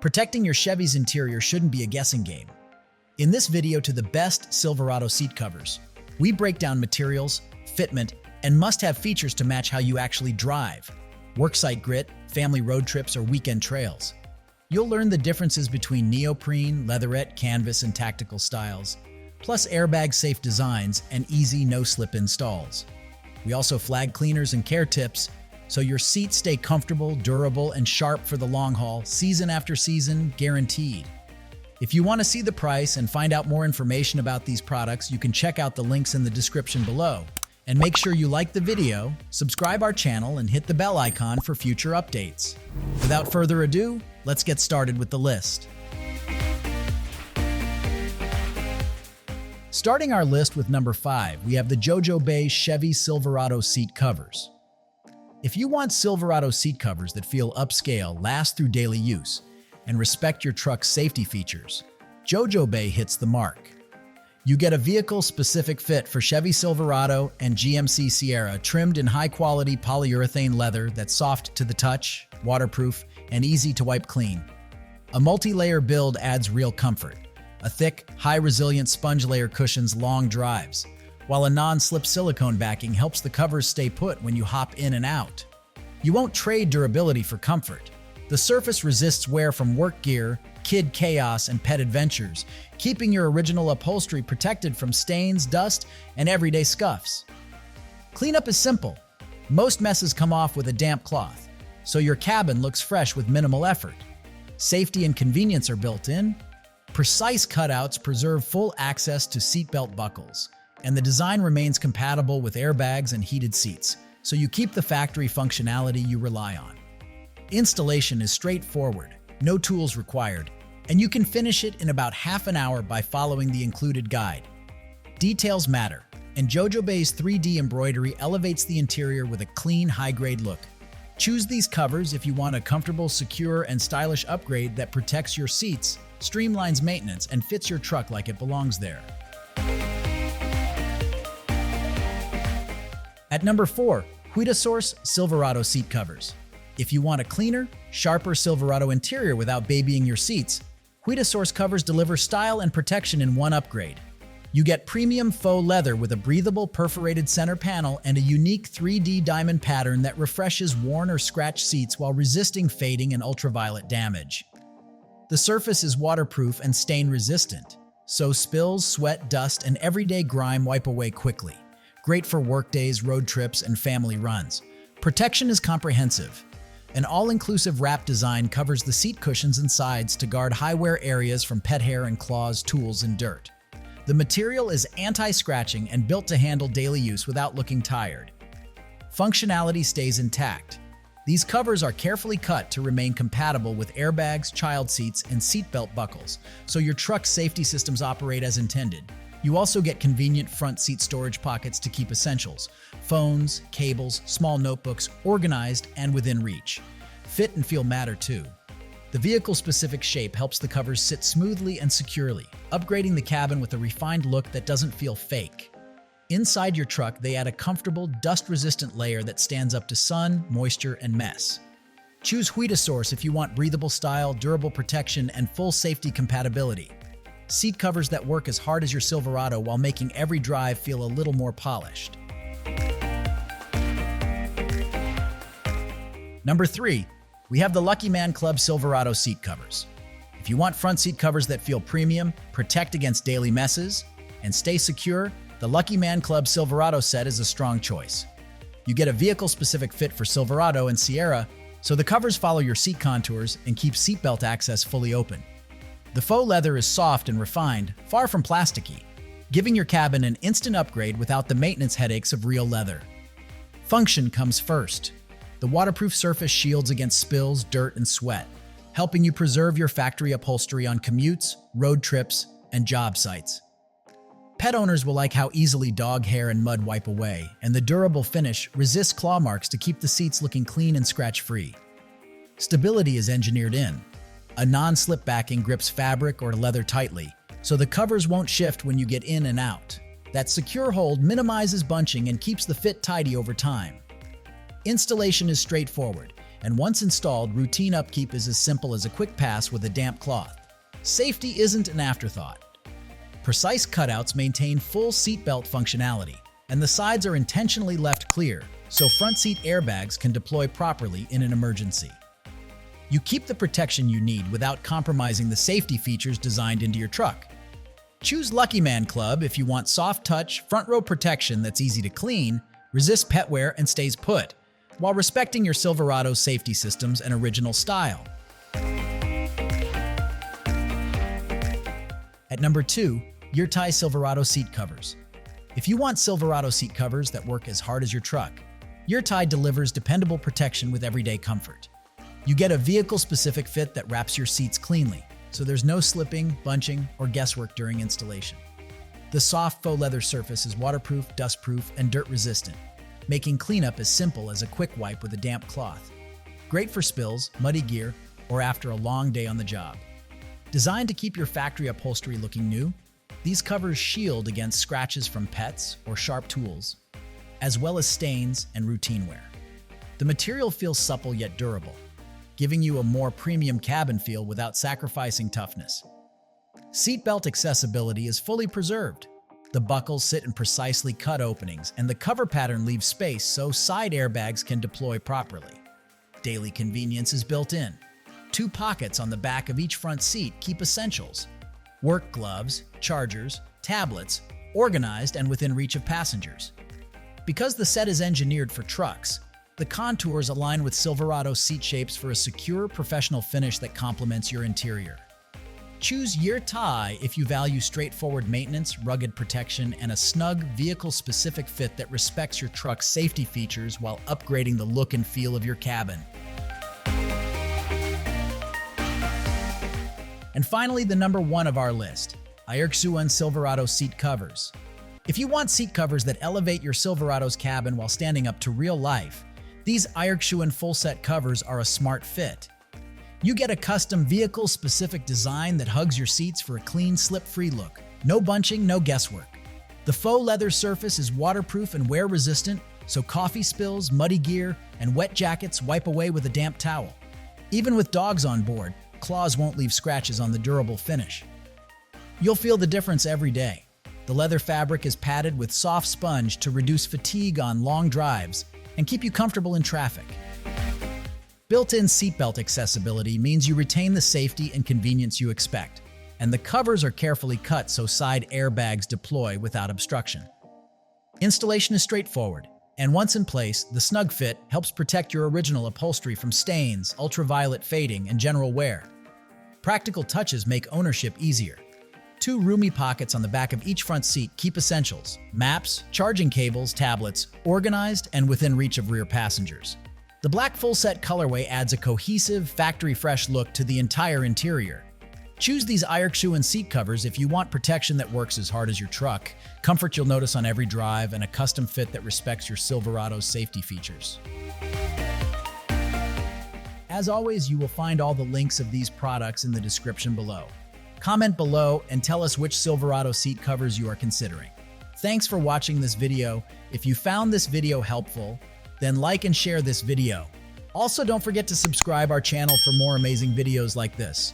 Protecting your Chevy's interior shouldn't be a guessing game. In this video to the best Silverado seat covers, we break down materials, fitment, and must-have features to match how you actually drive. Worksite grit, family road trips, or weekend trails. You'll learn the differences between neoprene, leatherette, canvas, and tactical styles, plus airbag-safe designs and easy no-slip installs. We also flag cleaners and care tips, so your seats stay comfortable, durable, and sharp for the long haul, season after season, guaranteed. If you want to see the price and find out more information about these products, you can check out the links in the description below. And make sure you like the video, subscribe our channel, and hit the bell icon for future updates. Without further ado, let's get started with the list. Starting our list with number 5, we have the Jojo Bay Chevy Silverado Seat Covers. If you want Silverado seat covers that feel upscale, last through daily use, and respect your truck's safety features, Jojo Bay hits the mark. You get a vehicle-specific fit for Chevy Silverado and GMC Sierra, trimmed in high-quality polyurethane leather that's soft to the touch, waterproof, and easy to wipe clean. A multi-layer build adds real comfort. A thick, high-resilient sponge layer cushions long drives, while a non-slip silicone backing helps the covers stay put when you hop in and out. You won't trade durability for comfort. The surface resists wear from work gear, kid chaos, and pet adventures, keeping your original upholstery protected from stains, dust, and everyday scuffs. Cleanup is simple. Most messes come off with a damp cloth, so your cabin looks fresh with minimal effort. Safety and convenience are built in. Precise cutouts preserve full access to seatbelt buckles, and the design remains compatible with airbags and heated seats, so you keep the factory functionality you rely on. Installation is straightforward, no tools required, and you can finish it in about half an hour by following the included guide. Details matter, and JOJOBAY's 3D embroidery elevates the interior with a clean, high-grade look. Choose these covers if you want a comfortable, secure, and stylish upgrade that protects your seats, streamlines maintenance, and fits your truck like it belongs there. At number 4, Huidasource Silverado Seat Covers. If you want a cleaner, sharper Silverado interior without babying your seats, Huidasource covers deliver style and protection in one upgrade. You get premium faux leather with a breathable perforated center panel and a unique 3D diamond pattern that refreshes worn or scratched seats while resisting fading and ultraviolet damage. The surface is waterproof and stain resistant, so spills, sweat, dust, and everyday grime wipe away quickly. Great for workdays, road trips, and family runs. Protection is comprehensive. An all-inclusive wrap design covers the seat cushions and sides to guard high-wear areas from pet hair and claws, tools, and dirt. The material is anti-scratching and built to handle daily use without looking tired. Functionality stays intact. These covers are carefully cut to remain compatible with airbags, child seats, and seatbelt buckles, so your truck's safety systems operate as intended. You also get convenient front seat storage pockets to keep essentials, phones, cables, small notebooks, organized and within reach. Fit and feel matter too. The vehicle-specific shape helps the covers sit smoothly and securely, upgrading the cabin with a refined look that doesn't feel fake. Inside your truck, they add a comfortable, dust-resistant layer that stands up to sun, moisture, and mess. Choose Huidasource if you want breathable style, durable protection, and full safety compatibility. Seat covers that work as hard as your Silverado while making every drive feel a little more polished. Number 3, we have the LUCKYMAN Club Silverado Seat Covers. If you want front seat covers that feel premium, protect against daily messes, and stay secure, the LUCKYMAN Club Silverado set is a strong choice. You get a vehicle-specific fit for Silverado and Sierra, so the covers follow your seat contours and keep seatbelt access fully open. The faux leather is soft and refined, far from plasticky, giving your cabin an instant upgrade without the maintenance headaches of real leather. Function comes first. The waterproof surface shields against spills, dirt, and sweat, helping you preserve your factory upholstery on commutes, road trips, and job sites. Pet owners will like how easily dog hair and mud wipe away, and the durable finish resists claw marks to keep the seats looking clean and scratch-free. Stability is engineered in. A non-slip backing grips fabric or leather tightly, so the covers won't shift when you get in and out. That secure hold minimizes bunching and keeps the fit tidy over time. Installation is straightforward. and once installed, routine upkeep is as simple as a quick pass with a damp cloth. Safety isn't an afterthought. Precise cutouts maintain full seatbelt functionality, and the sides are intentionally left clear so front seat airbags can deploy properly in an emergency. You keep the protection you need without compromising the safety features designed into your truck. Choose LUCKYMAN Club if you want soft touch, front row protection that's easy to clean, resists pet wear, and stays put, while respecting your Silverado's safety systems and original style. At number 2, YIERTAI Silverado Seat Covers. If you want Silverado seat covers that work as hard as your truck, YIERTAI delivers dependable protection with everyday comfort. You get a vehicle-specific fit that wraps your seats cleanly, so there's no slipping, bunching, or guesswork during installation. The soft faux leather surface is waterproof, dustproof, and dirt-resistant, making cleanup as simple as a quick wipe with a damp cloth. Great for spills, muddy gear, or after a long day on the job. Designed to keep your factory upholstery looking new, these covers shield against scratches from pets or sharp tools, as well as stains and routine wear. The material feels supple yet durable, giving you a more premium cabin feel without sacrificing toughness. Seatbelt accessibility is fully preserved. The buckles sit in precisely cut openings, and the cover pattern leaves space so side airbags can deploy properly. Daily convenience is built in. 2 pockets on the back of each front seat keep essentials: work gloves, chargers, tablets, organized and within reach of passengers. Because the set is engineered for trucks, the contours align with Silverado seat shapes for a secure, professional finish that complements your interior. Choose YIERTAI if you value straightforward maintenance, rugged protection, and a snug, vehicle-specific fit that respects your truck's safety features while upgrading the look and feel of your cabin. And finally, the number 1 of our list, Aierxuan Silverado Seat Covers. If you want seat covers that elevate your Silverado's cabin while standing up to real life, these Aierxuan full-set covers are a smart fit. You get a custom vehicle-specific design that hugs your seats for a clean, slip-free look. No bunching, no guesswork. The faux leather surface is waterproof and wear-resistant, so coffee spills, muddy gear, and wet jackets wipe away with a damp towel. Even with dogs on board, claws won't leave scratches on the durable finish. You'll feel the difference every day. The leather fabric is padded with soft sponge to reduce fatigue on long drives and keep you comfortable in traffic. Built-in seatbelt accessibility means you retain the safety and convenience you expect, and the covers are carefully cut so side airbags deploy without obstruction. Installation is straightforward, and once in place, the snug fit helps protect your original upholstery from stains, ultraviolet fading, and general wear. Practical touches make ownership easier. 2 roomy pockets on the back of each front seat keep essentials: maps, charging cables, tablets, organized and within reach of rear passengers. The black full-set colorway adds a cohesive, factory-fresh look to the entire interior. Choose these Aierxuan seat covers if you want protection that works as hard as your truck, comfort you'll notice on every drive, and a custom fit that respects your Silverado's safety features. As always, you will find all the links of these products in the description below. Comment below and tell us which Silverado seat covers you are considering. Thanks for watching this video. If you found this video helpful, then like and share this video. Also, don't forget to subscribe our channel for more amazing videos like this.